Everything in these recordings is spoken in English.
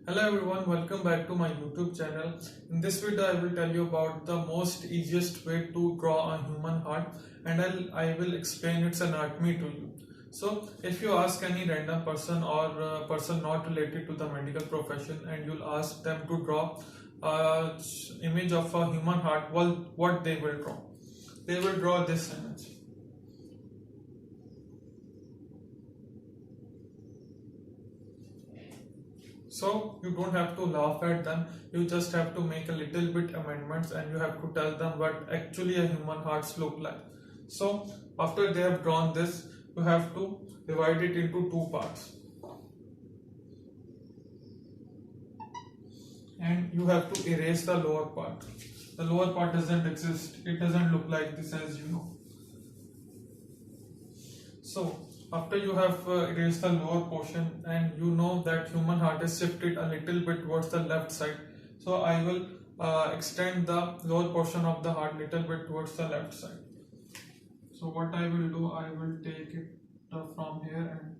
Hello everyone, welcome back to my YouTube channel. In this video, I will tell you about the most easiest way to draw a human heart, and I will explain its anatomy to you. So, if you ask any random person or person not related to the medical profession, and you'll ask them to draw a image of a human heart, well, what they will draw? They will draw this image. So you don't have to laugh at them, you just have to make a little bit amendments and you have to tell them what actually a human hearts look like. So after they have drawn this, you have to divide it into two parts. And you have to erase the lower part. The lower part doesn't exist, it doesn't look like this, as you know. So after you have erased the lower portion and you know that human heart is shifted a little bit towards the left side, so I will extend the lower portion of the heart little bit towards the left side. So what I will do, I will take it from here and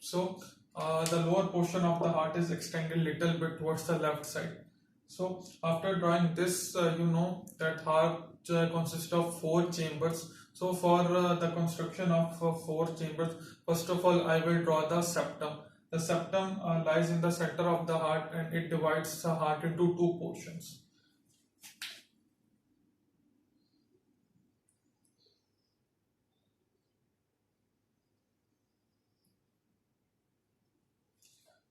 so the lower portion of the heart is extended little bit towards the left side. So after drawing this, you know that heart consists of four chambers. So for the construction of four chambers, first of all I will draw the septum. The septum lies in the center of the heart and it divides the heart into two portions.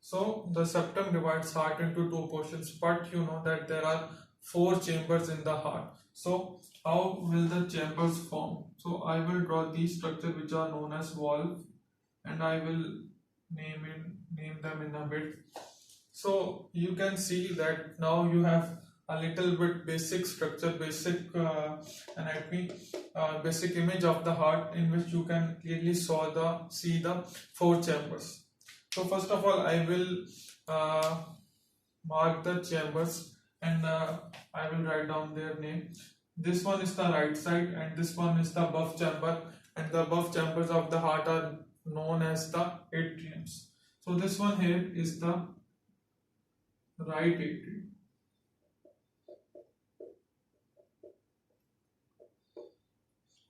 So the septum divides heart into two portions, but you know that there are four chambers in the heart. So how will the chambers form? So I will draw these structures which are known as valve, and I will name them in a bit. So you can see that now you have a little bit basic structure, basic anatomy, basic image of the heart in which you can clearly see the four chambers. So first of all, I will mark the chambers and I will write down their name. This one is the right side and this one is the above chamber, and the above chambers of the heart are known as the atriums. So this one here is the right atrium.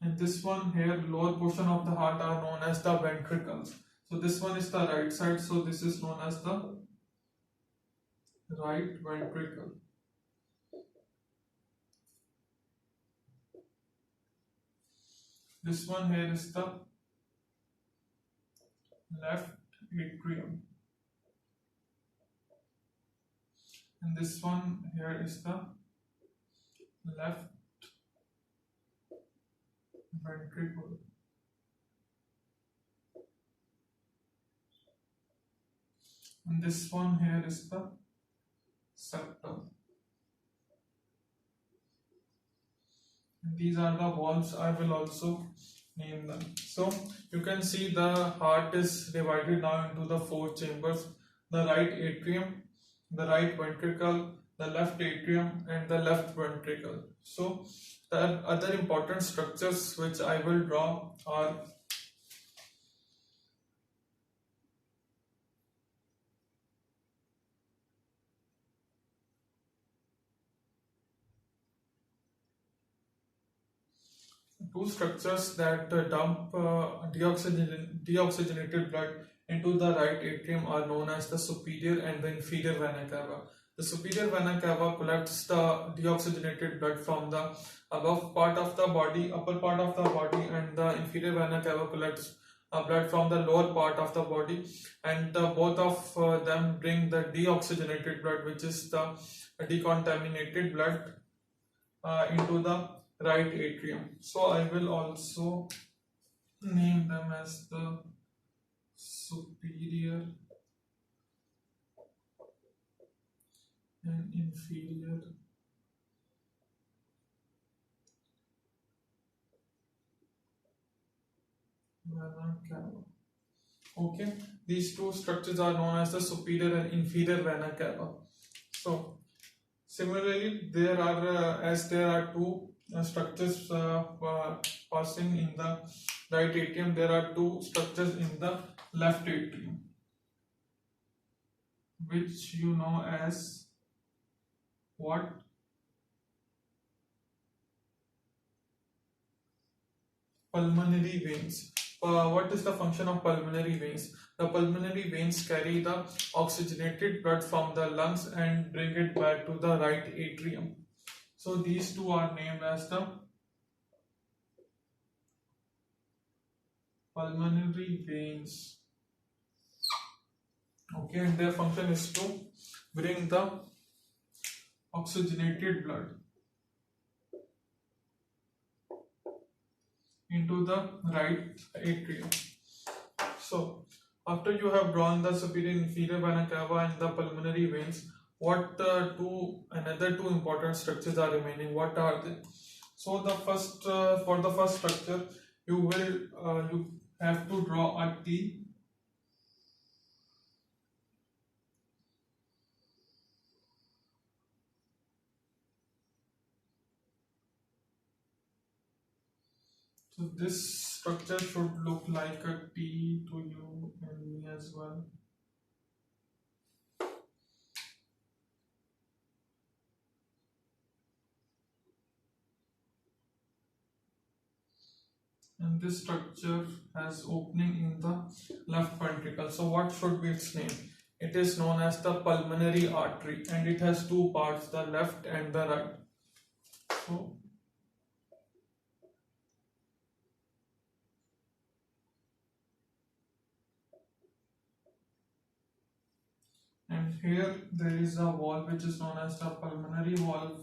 And this one here, lower portion of the heart, are known as the ventricles. So this one is the right side, so this is known as the right ventricle. This one here is the left atrium. And this one here is the left ventricle. And this one here is the septum. And these are the valves, I will also name them. So you can see the heart is divided now into the four chambers: the right atrium, the right ventricle, the left atrium, and the left ventricle. So the other important structures which I will draw are two structures that dump deoxygenated blood into the right atrium are known as the superior and the inferior vena cava. The superior vena cava collects the deoxygenated blood from the above part of the body, upper part of the body, and the inferior vena cava collects blood from the lower part of the body, and both of them bring the deoxygenated blood, which is the decontaminated blood, into the right atrium. So I will also name them as the superior and inferior vena cava. Okay, these two structures are known as the superior and inferior vena cava. So similarly, there are two structures passing in the right atrium. There are two structures in the left atrium, which you know as what? Pulmonary veins. What is the function of pulmonary veins? The pulmonary veins carry the oxygenated blood from the lungs and bring it back to the right atrium. So these two are named as the pulmonary veins. Okay, and their function is to bring the oxygenated blood into the right atrium. So after you have drawn the superior inferior vena cava and the pulmonary veins, what another two important structures are remaining? What are they? So the first for the first structure, you have to draw a T. So this structure should look like a T to you and me as well. And this structure has opening in the left ventricle. So what should be its name? It is known as the pulmonary artery, and it has two parts, the left and the right. So and here there is a valve which is known as the pulmonary valve.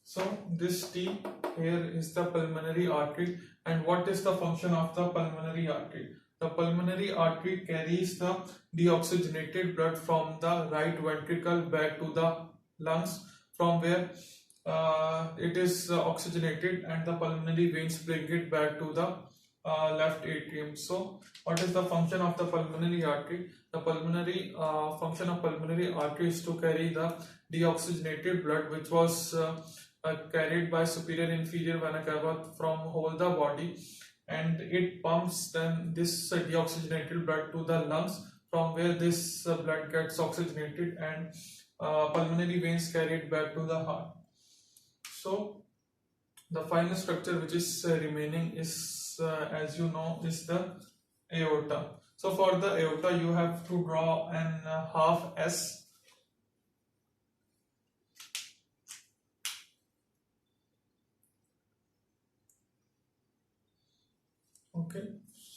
So this T here is the pulmonary artery, and what is the function of the pulmonary artery? The pulmonary artery carries the deoxygenated blood from the right ventricle back to the lungs, from where it is oxygenated, and the pulmonary veins bring it back to the left atrium. So what is the function of the pulmonary artery? The pulmonary function of pulmonary artery is to carry the deoxygenated blood which was carried by superior inferior vena cava from whole the body, and it pumps then this deoxygenated blood to the lungs, from where this blood gets oxygenated and pulmonary veins carry it back to the heart. So the final structure which is remaining is as you know is the aorta. So for the aorta you have to draw an half S. Okay,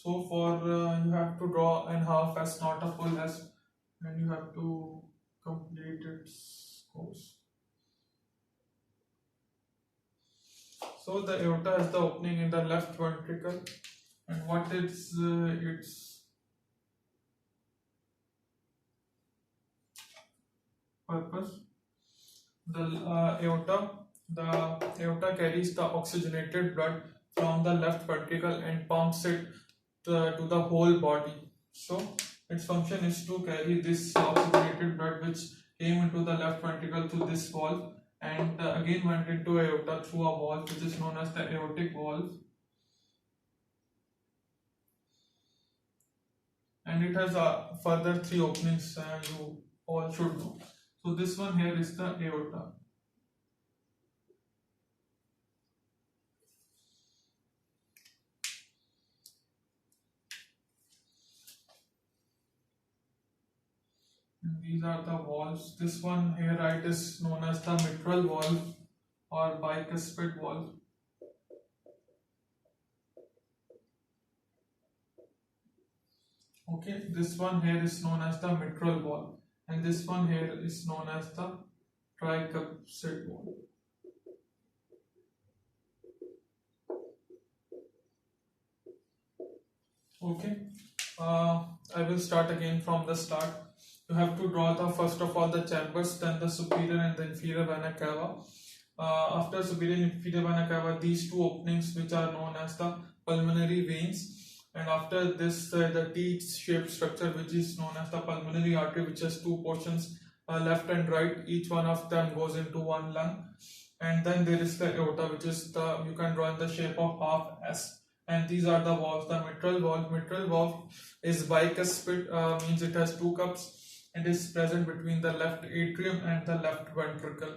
so for you have to draw an half S, not a full S, and you have to complete its course. So the aorta has the opening in the left ventricle, and what is its purpose? The aorta carries the oxygenated blood from the left ventricle and pumps it to the whole body. So its function is to carry this oxygenated blood which came into the left ventricle through this valve and again went into aorta through a valve which is known as the aortic valve, and it has further three openings you all should know. So this one here is the aorta. And these are the valves. This one here right is known as the mitral valve or bicuspid valve. Okay, this one here is known as the mitral valve, and this one here is known as the tricuspid valve. Okay, I will start again from the start. You have to draw the first of all the chambers, then the superior and the inferior vena cava. After superior and inferior vena cava, these two openings which are known as the pulmonary veins, and after this the T-shaped structure which is known as the pulmonary artery, which has two portions, left and right, each one of them goes into one lung. And then there is the aorta, which is the, you can draw in the shape of half S. And these are the valves. The mitral valve. Mitral valve is bicuspid, means it has two cups and is present between the left atrium and the left ventricle.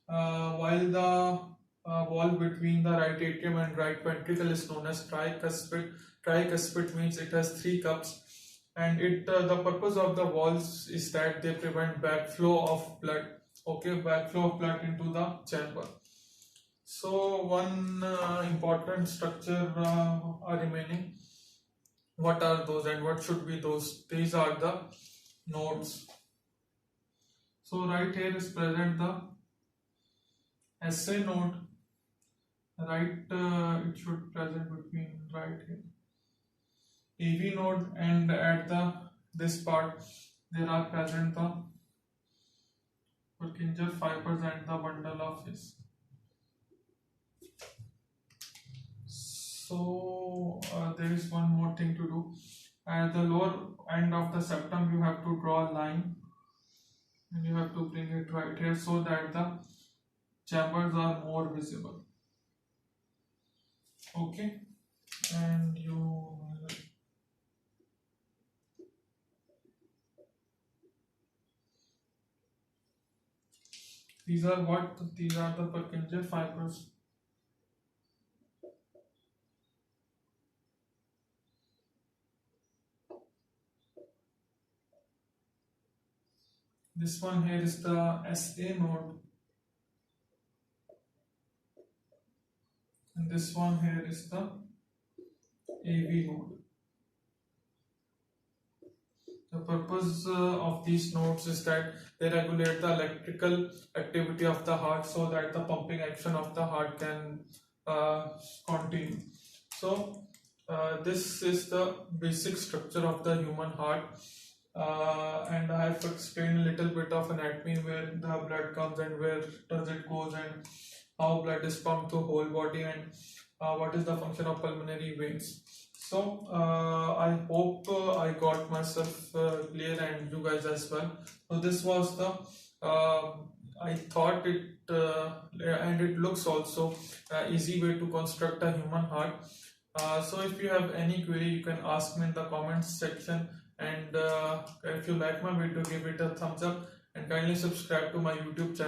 While the valve between the right atrium and right ventricle is known as tricuspid. Tricuspid means it has three cups, and the purpose of the valves is that they prevent backflow of blood. Okay, backflow of blood into the chamber. So one important structure are remaining. What are those and what should be those? These are the nodes. So right here is present the SA node. Right, it should present between right here. AV node, and at the this part there are present the Purkinje fibers and the bundle of his. So there is one more thing to do. At the lower end of the septum, you have to draw a line, and you have to bring it right here so that the chambers are more visible. Okay, and these are what? These are the Purkinje fibers. This one here is the SA node, and this one here is the AV node. The purpose of these nodes is that they regulate the electrical activity of the heart so that the pumping action of the heart can continue. So this is the basic structure of the human heart, and I have explained a little bit of anatomy, where the blood comes and where does it goes, and how blood is pumped to whole body, and what is the function of pulmonary veins. So I hope I got myself clear, and you guys as well. So this was the I thought it and it looks also easy way to construct a human heart. So if you have any query, you can ask me in the comments section, and if you like my video, give it a thumbs up and kindly subscribe to my YouTube channel.